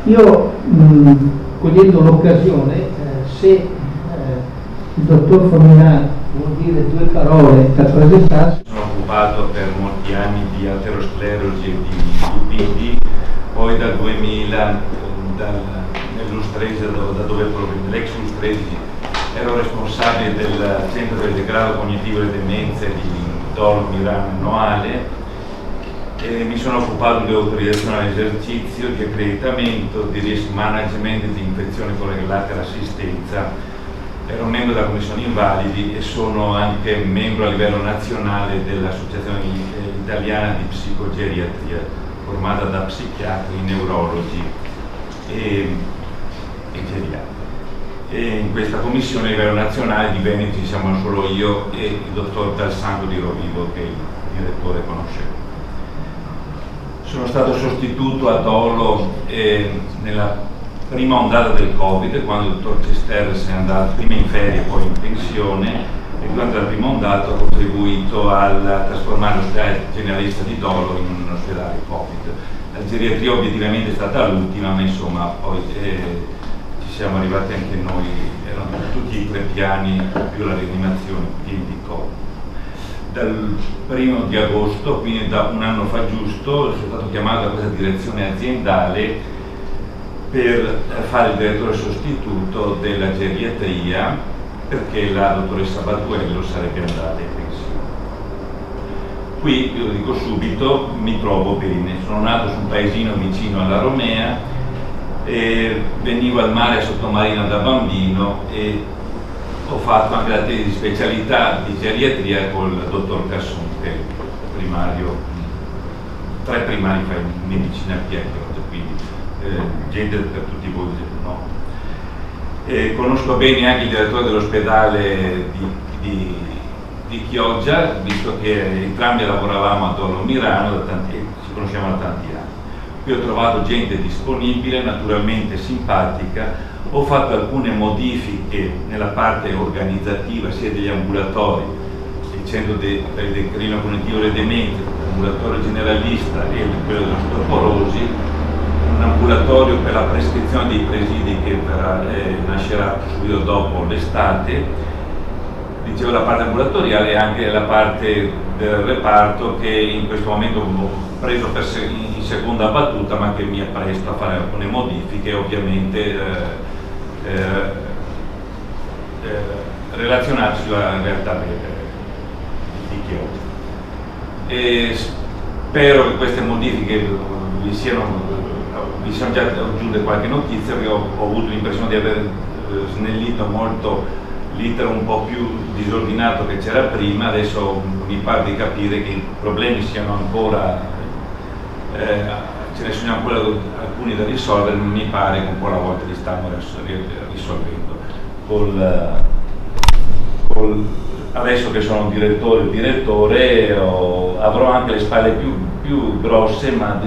Io, cogliendo l'occasione, se il dottor Formirà vuol dire due parole per presentarsi. Sono occupato per molti anni di aterosclerosi e di lipidi, poi dal 2000, nell'Ustrese, da dove provengo, l'ex Ustresi, ero responsabile del centro del degrado cognitivo e demenze di Dolo, Milano e Noale, e mi sono occupato di autorizzazione all'esercizio, di accreditamento, di risk management, di infezioni correlate all'assistenza. Ero membro della Commissione Invalidi e sono anche membro a livello nazionale dell'Associazione Italiana di Psicogeriatria, formata da psichiatri, neurologi e geriatri. E in questa commissione a livello nazionale di Veneto ci siamo solo io e il dottor Dal Santo di Rovigo, che il direttore conosce. Sono stato sostituto a Dolo nella prima ondata del Covid, quando il dottor Cester è andato prima in ferie e poi in pensione, e durante la prima ondata ho contribuito a trasformare l'ospedale generalista di Dolo in un ospedale Covid. La geriatria obiettivamente è stata l'ultima, ma insomma poi ci siamo arrivati anche noi, erano tutti i 3 piani più la rianimazione pieni di Covid. Dal 1° di agosto, quindi da un anno fa giusto, sono stato chiamato da questa direzione aziendale per fare il direttore sostituto della geriatria, perché la dottoressa Batuello sarebbe andata in pensione. Qui, io lo dico subito, mi trovo bene. Sono nato su un paesino vicino alla Romea, e venivo al mare a Sottomarina da bambino e ho fatto anche la tesi di specialità di geriatria col dottor Casson, che è il primario, 3 primari fa in medicina Pietro, quindi gente per tutti voi, no? Conosco bene anche il direttore dell'ospedale di Chioggia, visto che entrambi lavoravamo a Dolo Milano, ci conosciamo da tanti anni. Qui ho trovato gente disponibile, naturalmente simpatica. Ho fatto alcune modifiche nella parte organizzativa sia degli ambulatori, il centro per il declino cognitivo delle demenze, l'ambulatorio generalista e quello dell'osteoporosi, un ambulatorio per la prescrizione dei presidi che nascerà subito dopo l'estate. Dicevo la parte ambulatoriale e anche la parte del reparto, che in questo momento ho preso in seconda battuta, ma che mi appresto a fare alcune modifiche, ovviamente relazionarsi alla realtà di Chioggia. E spero che queste modifiche vi siano già giunte qualche notizia, perché ho avuto l'impressione di aver snellito molto l'iter un po' più disordinato che c'era prima. Adesso mi pare di capire che i problemi siano ancora, ce ne sono ancora alcuni da risolvere, ma mi pare che un po' alla volta li stiamo risolvendo. Adesso che sono direttore avrò anche le spalle più grosse, ma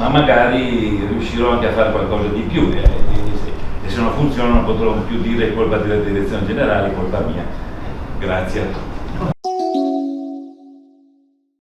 magari riuscirò anche a fare qualcosa di più, e se non funziona non potrò più dire colpa della direzione generale, colpa mia. Grazie a tutti.